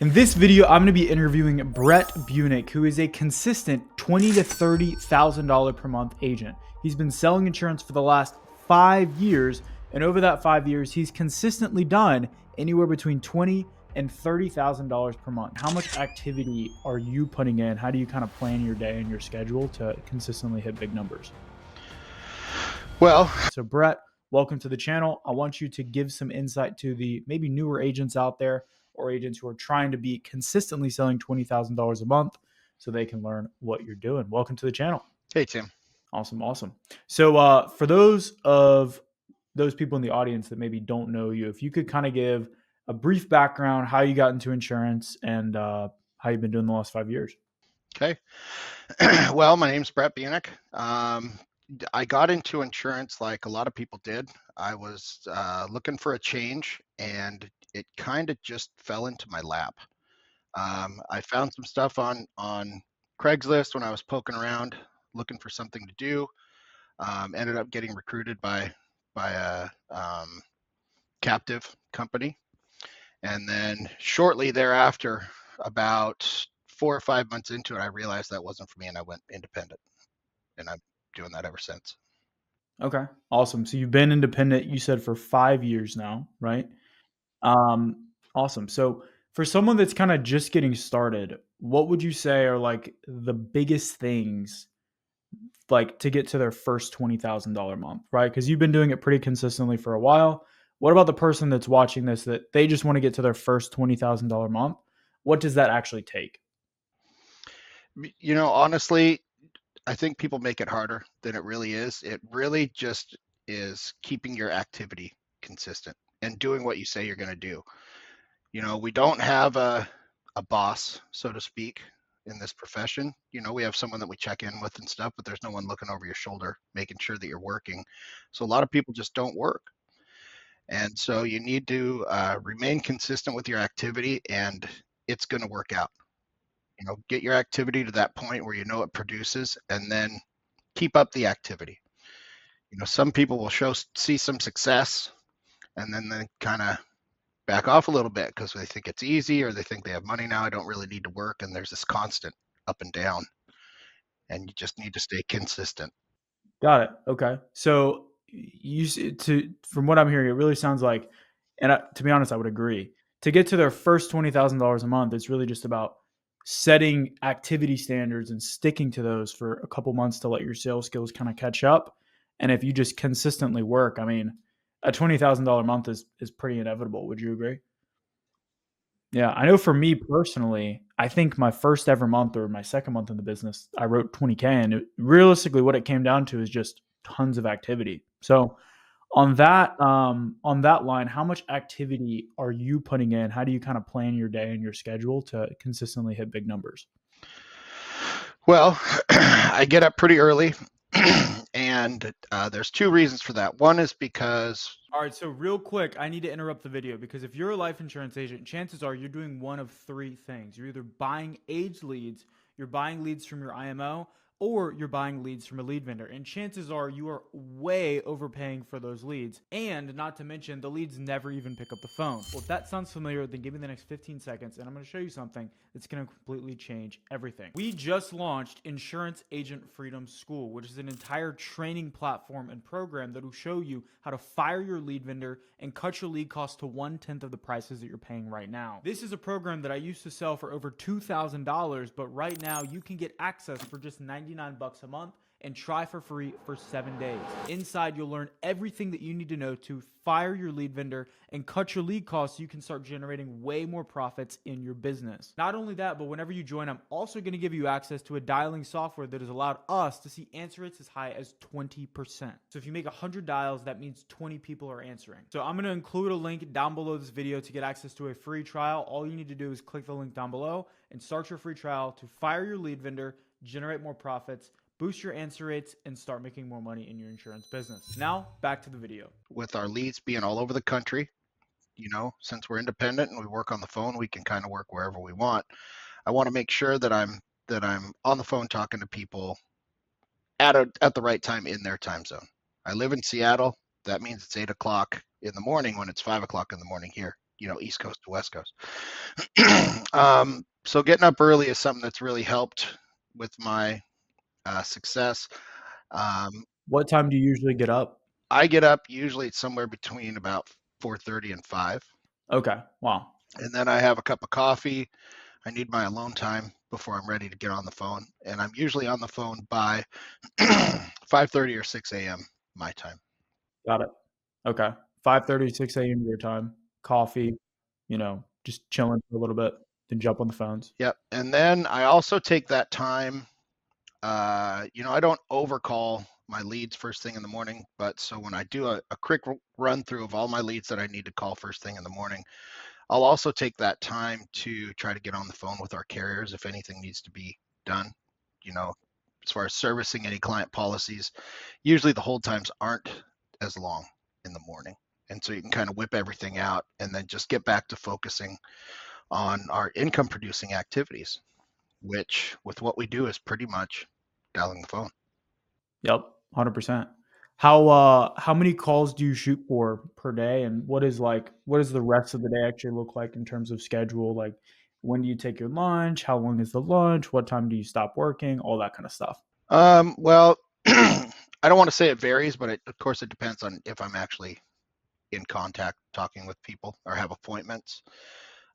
In this video, I'm going to be interviewing Brett Buick, who is a consistent $20,000 to $30,000 per month agent. He's been selling insurance for the last 5 years, and over that 5 years, he's consistently done anywhere between $20,000 and $30,000 per month. How much activity are you putting in? How do you kind of plan your day and your schedule to consistently hit big numbers? Well, So Brett, welcome to the channel. I want you to give some insight to the maybe newer agents out there or agents who are trying to be consistently selling $20,000 a month so they can learn what you're doing. Welcome to the channel. hey, Tim. Awesome. So for those people in the audience that maybe don't know you, if you could kind of give a brief background, how you got into insurance and how you've been doing the last 5 years. Okay. Well, my name's Brett Buick. I got into insurance like a lot of people did. I was looking for a change, and it kind of just fell into my lap. I found some stuff on Craigslist when I was poking around looking for something to do. Ended up getting recruited by a captive company, and then shortly thereafter, about 4 or 5 months into it, I realized that wasn't for me, and I went independent, and I'm doing that ever since. Okay, awesome. So you've been independent, you said, for 5 years now, right? Awesome. So for someone that's kind of just getting started, what would you say are like the biggest things like to get to their first $20,000 month, right? Because you've been doing it pretty consistently for a while. What about the person that's watching this that they just want to get to their first $20,000 month? What does that actually take? Honestly, I think people make it harder than it really is. It really just is keeping your activity consistent and doing what you say you're going to do. We don't have a boss, so to speak, in this profession. We have someone that we check in with and stuff, but there's no one looking over your shoulder, making sure that you're working. So a lot of people just don't work. And so you need to remain consistent with your activity, and it's going to work out. Get your activity to that point where it produces, and then keep up the activity. Some people will see some success, and then they kind of back off a little bit because they think it's easy, or they think they have money now. I don't really need to work, and there's this constant up and down, and you just need to stay consistent. Got it. Okay. So from what I'm hearing, it really sounds like, and to be honest, I would agree. To get to their first $20,000 a month, it's really just about setting activity standards and sticking to those for a couple months to let your sales skills kind of catch up. And if you just consistently work, I mean, a $20,000 month is pretty inevitable. Would you agree? Yeah, I know for me personally, I think my first ever month or my second month in the business, I wrote 20K, and realistically what it came down to is just tons of activity. So on that line, how much activity are you putting in? How do you kind of plan your day and your schedule to consistently hit big numbers? Well, I get up pretty early, and there's two reasons for that. One is because All right, so real quick, I need to interrupt the video because if you're a life insurance agent, chances are you're doing one of three things. You're either buying aged leads, you're buying leads from your IMO, or you're buying leads from a lead vendor. And chances are you are way overpaying for those leads. And not to mention, the leads never even pick up the phone. Well, if that sounds familiar, then give me the next 15 seconds and I'm going to show you something that's going to completely change everything. We just launched Insurance Agent Freedom School, which is an entire training platform and program that will show you how to fire your lead vendor and cut your lead costs to 1/10 of the prices that you're paying right now. This is a program that I used to sell for over $2,000, but right now you can get access for just $99 a month and try for free for 7 days. Inside, you'll learn everything that you need to know to fire your lead vendor and cut your lead costs so you can start generating way more profits in your business. Not only that, but whenever you join, I'm also going to give you access to a dialing software that has allowed us to see answer rates as high as 20%. So if you make 100 dials, that means 20 people are answering. So I'm going to include a link down below this video to get access to a free trial. All you need to do is click the link down below and start your free trial to fire your lead vendor, generate more profits, boost your answer rates, and start making more money in your insurance business. Now, back to the video. with our leads being all over the country, since we're independent and we work on the phone, we can kind of work wherever we want. I want to make sure that I'm on the phone talking to people at the right time in their time zone. I live in Seattle. That means it's 8 o'clock in the morning when it's 5 o'clock in the morning here. East Coast to West Coast. So getting up early is something that's really helped with my success. What time do you usually get up? I get up usually somewhere between about 4:30 and 5, Okay. Wow. and then I have a cup of coffee. I need my alone time before I'm ready to get on the phone, and I'm usually on the phone by 5:30 or 6 a.m. my time. Got it. Okay. 5:30, 6 a.m. your time. Coffee, just chilling for a little bit, then jump on the phones. Yep. And then I also take that time. I don't overcall my leads first thing in the morning, but so when I do a quick run through of all my leads that I need to call first thing in the morning, I'll also take that time to try to get on the phone with our carriers if anything needs to be done. You know, as far as servicing any client policies, usually the hold times aren't as long in the morning. And so you can kind of whip everything out and then just get back to focusing on our income producing activities, which with what we do is pretty much dialing the phone. Yep, 100%. How many calls do you shoot for per day, and what does the rest of the day actually look like in terms of schedule? Like, when do you take your lunch? How long is the lunch? What time do you stop working? All that kind of stuff. Well, I don't want to say it varies, but of course it depends on if I'm actually in contact talking with people or have appointments.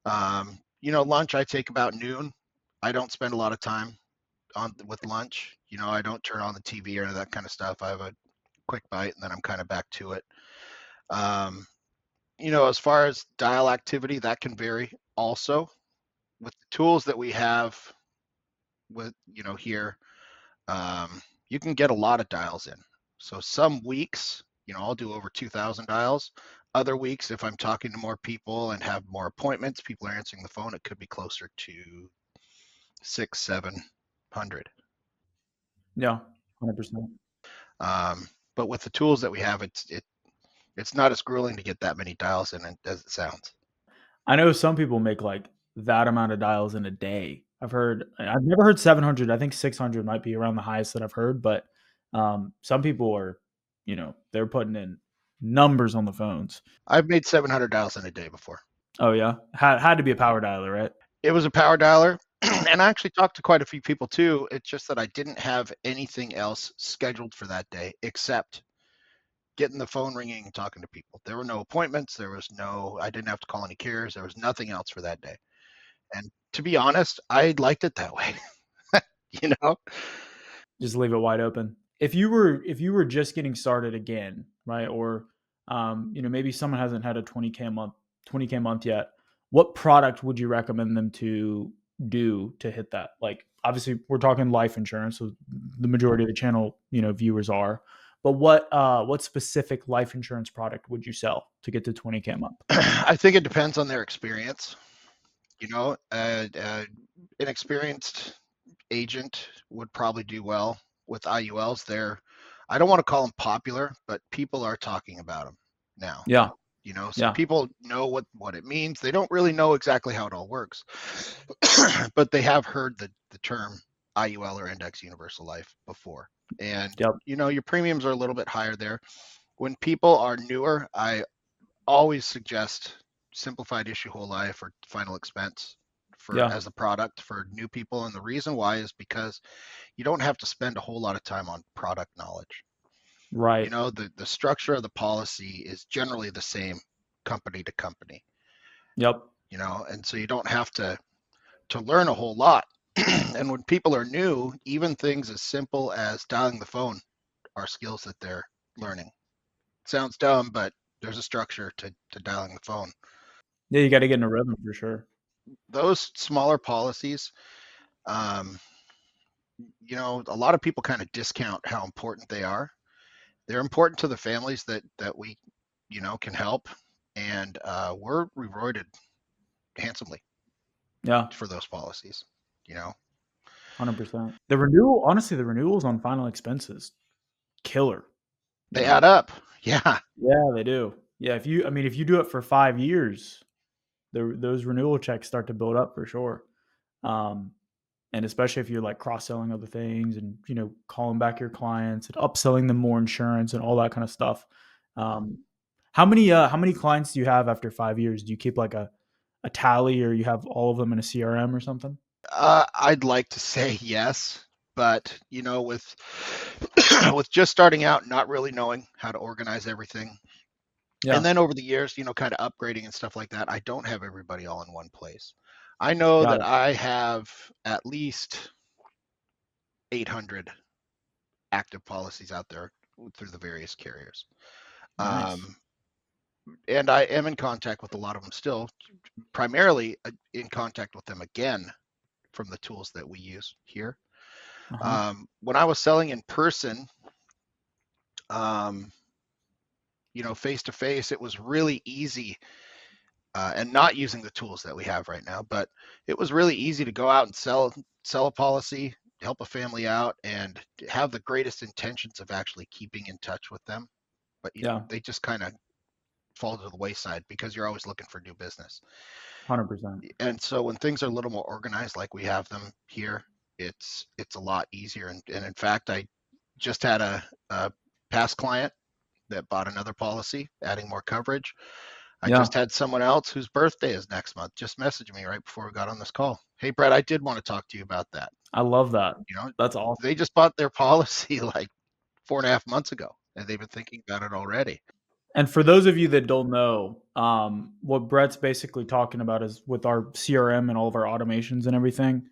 Lunch I take about noon. I don't spend a lot of time on with lunch. I don't turn on the TV or that kind of stuff. I have a quick bite and then I'm kind of back to it. Um, as far as dial activity, that can vary also with the tools that we have with, here. You can get a lot of dials in. So some weeks, I'll do over 2,000 dials. Other weeks, if I'm talking to more people and have more appointments, people are answering the phone, it could be closer to 700. Yeah, 100%. But with the tools that we have, it's not as grueling to get that many dials in as it sounds. I know some people make, like, that amount of dials in a day. I've never heard 700. I think 600 might be around the highest that I've heard, but, some people are, they're putting in numbers on the phones. I've made 700 dials in a day before. Oh, yeah? Had to be a power dialer, right? It was a power dialer, and I actually talked to quite a few people too. It's just that I didn't have anything else scheduled for that day except getting the phone ringing and talking to people. There were no appointments. I didn't have to call any carriers. There was nothing else for that day. And to be honest, I liked it that way. you know? Just leave it wide open. If you were just getting started again, right? Or maybe someone hasn't had a 20K month yet. What product would you recommend them to do to hit that? Like, obviously we're talking life insurance, so the majority of the channel, viewers are. But what specific life insurance product would you sell to get to 20K a month? I think it depends on their experience. An experienced agent would probably do well with IULs. I don't want to call them popular, but people are talking about them now. Yeah. So Yeah. people know what it means. They don't really know exactly how it all works, but they have heard the term IUL or index universal life before. And, Yep. your premiums are a little bit higher there. When people are newer, I always suggest simplified issue whole life or final expense Yeah. as a product for new people. And the reason why is because you don't have to spend a whole lot of time on product knowledge. Right. The structure of the policy is generally the same company to company, Yep. and so you don't have to learn a whole lot. And when people are new, even things as simple as dialing the phone are skills that they're learning. Sounds dumb, but there's a structure to dialing the phone. Yeah, you got to get in a rhythm for sure. Those smaller policies, um, a lot of people kind of discount how important they are. They're important to the families that we, can help, and we're rewarded handsomely Yeah. for those policies. You know, 100%. Honestly, the renewals on final expenses, killer. they add up. Yeah, Yeah, they do. Yeah, if you do it for 5 years, those renewal checks start to build up for sure. Um, and especially if you're like cross selling other things and calling back your clients and upselling them more insurance and all that kind of stuff. Um, How many clients do you have after 5 years? Do you keep like a tally, or you have all of them in a CRM or something? I'd like to say yes, but with with just starting out, not really knowing how to organize everything, and Yeah, then over the years, kind of upgrading and stuff like that, I don't have everybody all in one place. I know got that it. I have at least 800 active policies out there through the various carriers. Nice. Um, and I am in contact with a lot of them still, primarily in contact with them again from the tools that we use here. Uh huh. When I was selling in person, um, face to face, it was really easy, and not using the tools that we have right now, but it was really easy to go out and sell a policy, help a family out, and have the greatest intentions of actually keeping in touch with them. But Yeah, they just kind of fall to the wayside because you're always looking for new business. 100%. And so when things are a little more organized, like we have them here, it's a lot easier. And in fact, I just had a past client that bought another policy, adding more coverage. I Yeah, just had someone else whose birthday is next month just message me right before we got on this call. Hey, Brett, I did want to talk to you about that. I love that. You know, That's awesome. they just bought their policy like 4.5 months ago, and they've been thinking about it already. And for those of you that don't know, what Brett's basically talking about is with our CRM and all of our automations and everything,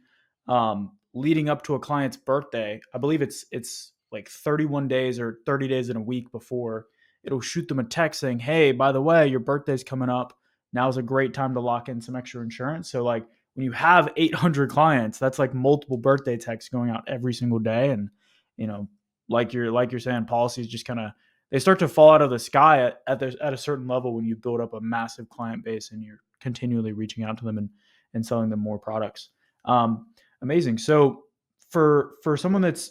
leading up to a client's birthday. I believe it's like 31 days or 30 days in a week before, it'll shoot them a text saying, "Hey, by the way, your birthday's coming up. Now's a great time to lock in some extra insurance." So like when you have 800 clients, that's like multiple birthday texts going out every single day, and you know, like you're saying, policies just kind of they start to fall out of the sky at a certain level when you build up a massive client base and you're continually reaching out to them and selling them more products. Um, Amazing. So for someone that's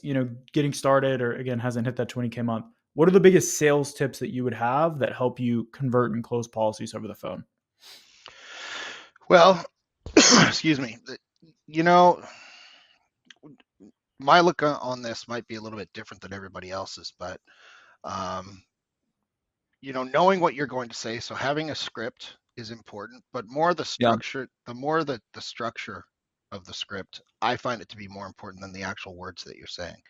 getting started or again hasn't hit that 20K month, what are the biggest sales tips that you would have that help you convert and close policies over the phone? Well, excuse me. You know, my look on this might be a little bit different than everybody else's, but um, knowing what you're going to say, so having a script is important, but more the Yeah. structure, the more the structure of the script, I find it to be more important than the actual words that you're saying.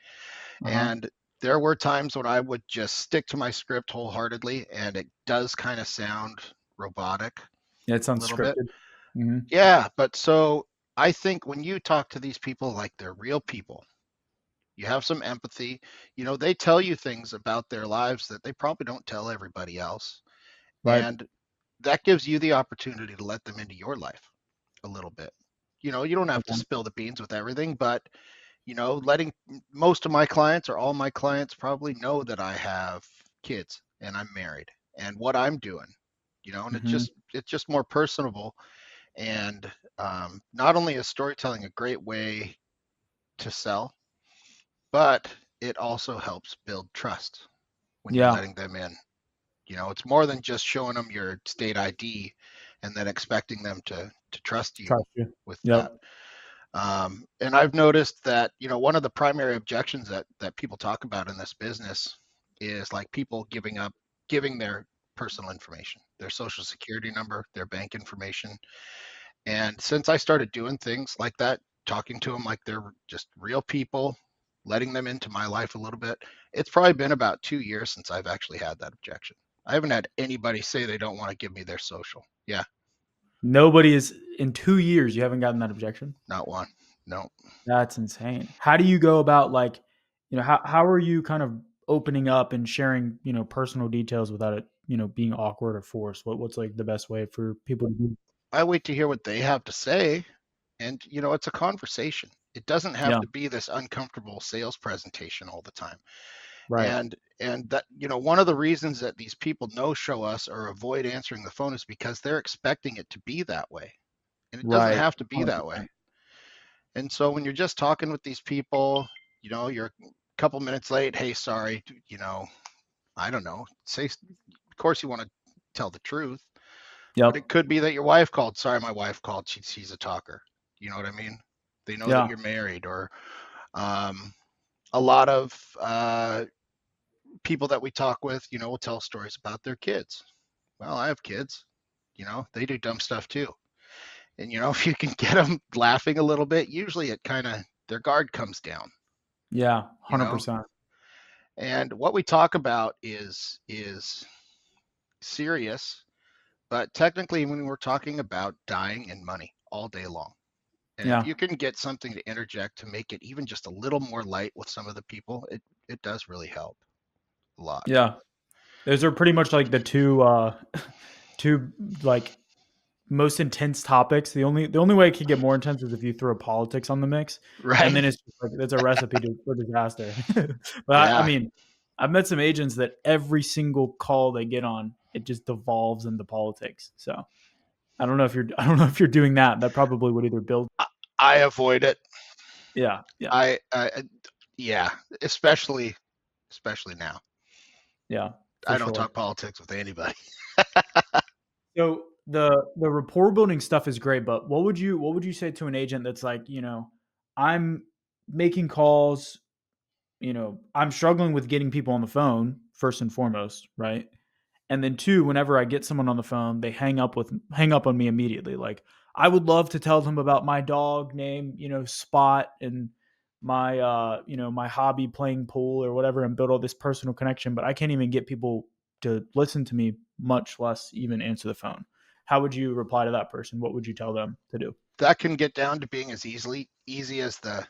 Uh huh. And there were times when I would just stick to my script wholeheartedly, and it does kind of sound robotic Yeah, it a sounds little bit. scripted. Hmm. Yeah, but so I think when you talk to these people like they're real people, you have some empathy. They tell you things about their lives that they probably don't tell everybody else. Right. And that gives you the opportunity to let them into your life a little bit. You don't have to spill the beans with everything, but letting most of my clients or all my clients probably know that I have kids and I'm married and what I'm doing, and Hmm. it's just more personable. And not only is storytelling a great way to sell, but it also helps build trust when you're Yeah. letting them in. It's more than just showing them your state ID and then expecting them to trust you Trust you. with that. Yep. And I've noticed that one of the primary objections that people talk about in this business is like people giving their personal information, their social security number, their bank information. And since I started doing things like that, talking to them like they're just real people, letting them into my life a little bit, it's probably been about 2 years since I've actually had that objection. I haven't had anybody say they don't want to give me their social. Yeah, Nobody is in 2 years. You haven't gotten that objection. not one. No. That's insane. How do you go about like, how are you kind of opening up and sharing, personal details without it, being awkward or forced? What's like the best way for people to do? I wait to hear what they have to say. And, it's a conversation. It doesn't have Yeah, to be this uncomfortable sales presentation all the time. right, And that, one of the reasons that these people no show us or avoid answering the phone is because they're expecting it to be that way. And it doesn't right, have to be that way. 100%. And so when you're just talking with these people, you're a couple minutes late. Hey, sorry, I don't know. Say, of course you want to tell the truth, but Yep. it could be that your wife called. Sorry, my wife called. She's a talker. You know what I mean? They know that Yeah. you're married, or a lot of people that we talk with, will tell stories about their kids. Well, I have kids. They do dumb stuff too. And if you can get them laughing a little bit, usually it kind of their guard comes down. Yeah, You know, 100%. and what we talk about is serious, but technically, when we're talking about dying and money all day long. And if Yeah. you can get something to interject to make it even just a little more light with some of the people, it does really help a lot. Yeah. Those are pretty much like the two like most intense topics. The only way it could get more intense is if you throw politics on the mix, and Right? then it's just like it's a recipe for disaster. But I Yeah. mean, I've met some agents that every single call they get on, it just devolves into politics. So I don't know if you're doing that. That probably would either build. I avoid it. Yeah, yeah, I yeah, especially now. yeah, for I don't sure. talk politics with anybody. So the rapport building stuff is great, but what would you say to an agent that's like, I'm making calls, I'm struggling with getting people on the phone first and foremost, right? And then two, whenever I get someone on the phone, they hang up on me immediately. Like I would love to tell them about my dog name, Spot, and my hobby playing pool or whatever, and build all this personal connection, but I can't even get people to listen to me, much less even answer the phone. How would you reply to that person? What would you tell them to do? That can get down to being as easy as the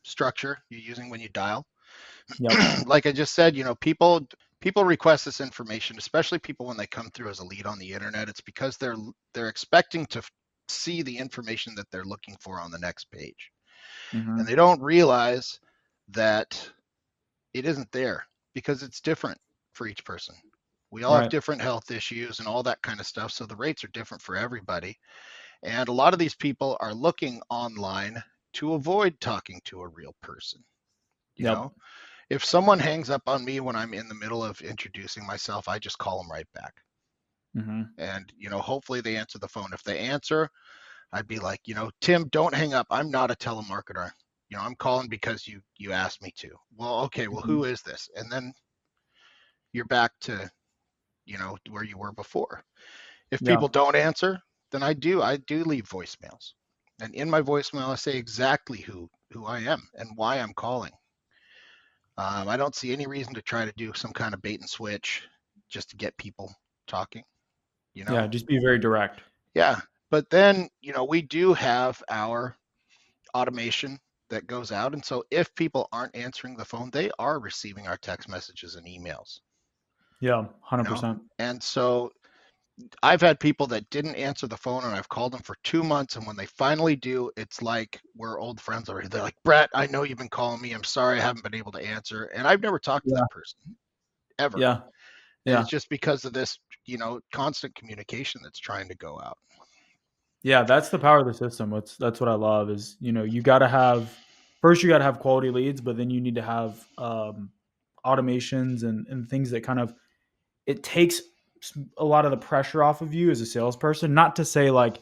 structure you're using when you dial. Yep. Like I just said, people request this information, especially people when they come through as a lead on the internet. It's because they're expecting to see the information that they're looking for on the next page, and Mm-hmm. they don't realize that it isn't there because it's different for each person. We all have Right. different health issues and all that kind of stuff, so the rates are different for everybody. And a lot of these people are looking online to avoid talking to a real person. You Yep. know, if someone hangs up on me when I'm in the middle of introducing myself, I just call them right back. Mm-hmm. And, hopefully they answer the phone. If they answer, I'd be like, Tim, don't hang up. I'm not a telemarketer. I'm calling because you asked me to. Well, okay, well, Mm-hmm. who is this? And then you're back to, where you were before. If Yeah. people don't answer, then I do leave voicemails. And in my voicemail, I say exactly who I am and why I'm calling. I don't see any reason to try to do some kind of bait and switch just to get people talking, you Yeah. know? Just be very direct. Yeah. But then, we do have our automation that goes out. And so if people aren't answering the phone, they are receiving our text messages and emails, Yeah. you know? 100%. And so I've had people that didn't answer the phone and I've called them for 2 months. And when they finally do, it's like we're old friends already. They're like, Brett, I know you've been calling me. I'm sorry I haven't been able to answer. And I've never talked to Yeah. that person ever. Yeah. And Yeah. it's just because of this, constant communication that's trying to go out. Yeah, that's the power of the system. That's what I love is, you got to have first you got to have quality leads, but then you need to have automations and things that kind of it takes a lot of the pressure off of you as a salesperson. Not to say like,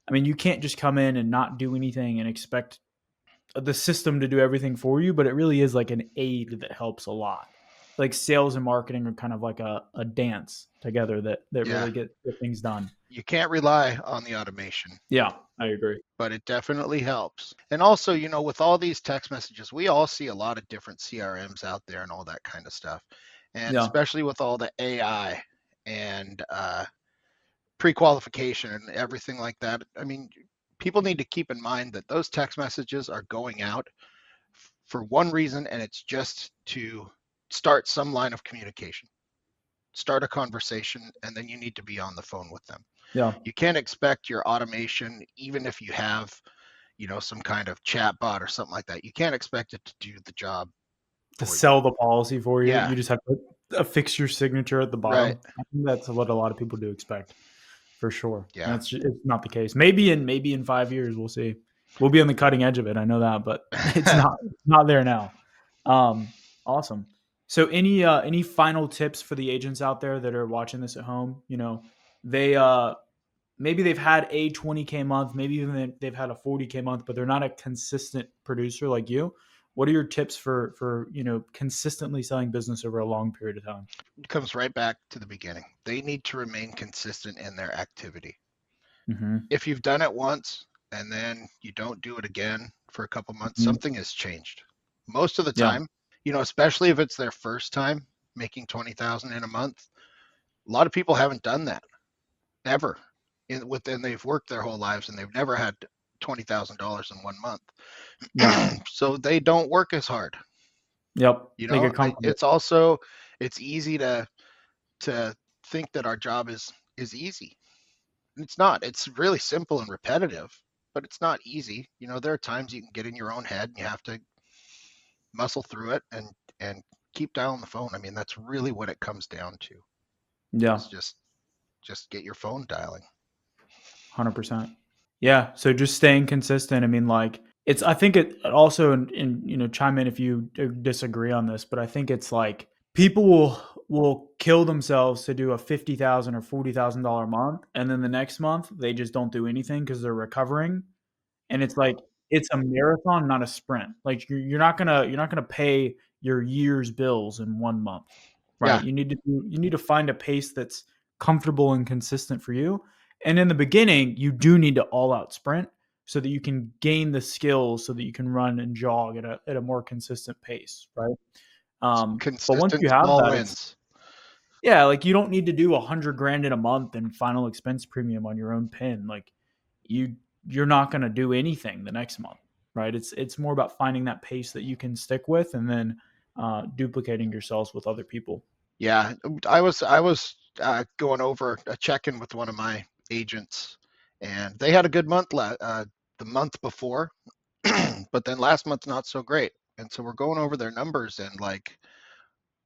I mean, you can't just come in and not do anything and expect the system to do everything for you, but it really is like an aid that helps a lot. Like sales and marketing are kind of like a dance together that Yeah. really get things done. You can't rely on the automation, Yeah, I agree. but it definitely helps. And also, with all these text messages, we all see a lot of different CRMs out there and all that kind of stuff. And Yeah. especially with all the AI and pre-qualification and everything like that. I mean, people need to keep in mind that those text messages are going out for one reason, and it's just to start some line of communication, start a conversation, and then you need to be on the phone with them. Yeah. You can't expect your automation, even if you have, some kind of chat bot or something like that. You can't expect it to do the job To for you. sell the policy for you. Yeah, You just have to affix your signature at the right. bottom. I think that's what a lot of people do expect, for sure. And Yeah. it's not the case. Maybe in 5 years we'll see. We'll be on the cutting edge of it. I know that, but it's not there now. Um, awesome. So any final tips for the agents out there that are watching this at home? They maybe they've had a 20K month, maybe even they've had a 40K month, but they're not a consistent producer like you. What are your tips for consistently selling business over a long period of time? It comes right back to the beginning. They need to remain consistent in their activity. Mm-hmm. If you've done it once and then you don't do it again for a couple months, Mm-hmm. something has changed. Most of the Yeah. time, especially if it's their first time making 20,000 in a month, a lot of people haven't done that ever. Within they've worked their whole lives and they've never had $20,000 in 1 month. Yeah. So they don't work as hard. Yep. They get comfortable. It's also it's easy to think that our job is easy. It's not. It's really simple and repetitive, but it's not easy. There are times you can get in your own head and you have to muscle through it and keep dialing the phone. I mean, that's really what it comes down to. Yeah. Is just get your phone dialing. 100%. Yeah. So just staying consistent. I mean, like I think it also, and chime in if you disagree on this, but I think it's like people will kill themselves to do a $50,000 or $40,000 month, and then the next month they just don't do anything because they're recovering. And it's like it's a marathon, not a sprint. Like you're not gonna pay your year's bills in 1 month, right? Yeah, You need to find a pace that's comfortable and consistent for you. And in the beginning, you do need to all out sprint so that you can gain the skills so that you can run and jog at a more consistent pace, right? But once consistent you have small that, wins. yeah, like you don't need to do 100 grand in a month and final expense premium on your own pin. Like you you're not going to do anything the next month, right? It's more about finding that pace that you can stick with, and then duplicating yourselves with other people. Yeah, I was going over a check-in with one of my agents, and they had a good month the month before, but then last month not so great. And so we're going over their numbers, and like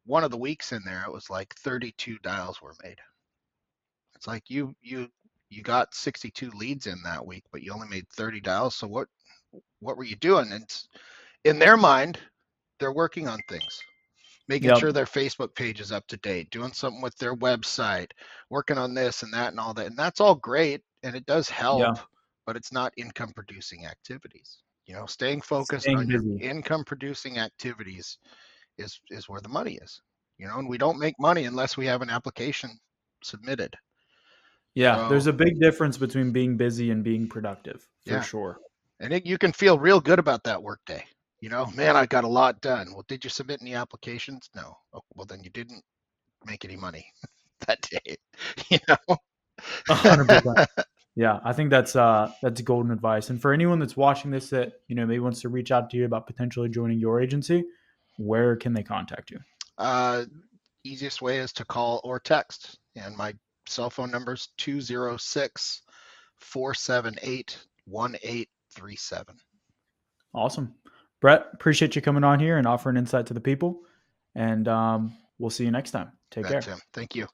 one of the weeks in there, it was like 32 dials were made. It's like you got 62 leads in that week, but you only made 30 dials. So what were you doing? And in their mind, they're working on things, making Yep. sure their Facebook page is up to date, doing something with their website, working on this and that and all that. And that's all great and it does Yeah. help, but it's not income producing activities. Staying focused Staying on your busy. income producing activities is where the money is. And we don't make money unless we have an application submitted. Yeah, So, there's a big difference between being busy and being productive, for yeah. sure. And you can feel real good about that work day. Man, I got a lot done. Well, did you submit any applications? No. Oh, well, then you didn't make any money that day. You know? 100%. Yeah, I think that's golden advice. And for anyone that's watching this that maybe wants to reach out to you about potentially joining your agency, where can they contact you? uh, Easiest way is to call or text. And my cell phone number is 206-478-1837. Awesome. Brett, appreciate you coming on here and offering insight to the people. And we'll see you next time. Take Bet, care. Tim. Thank you.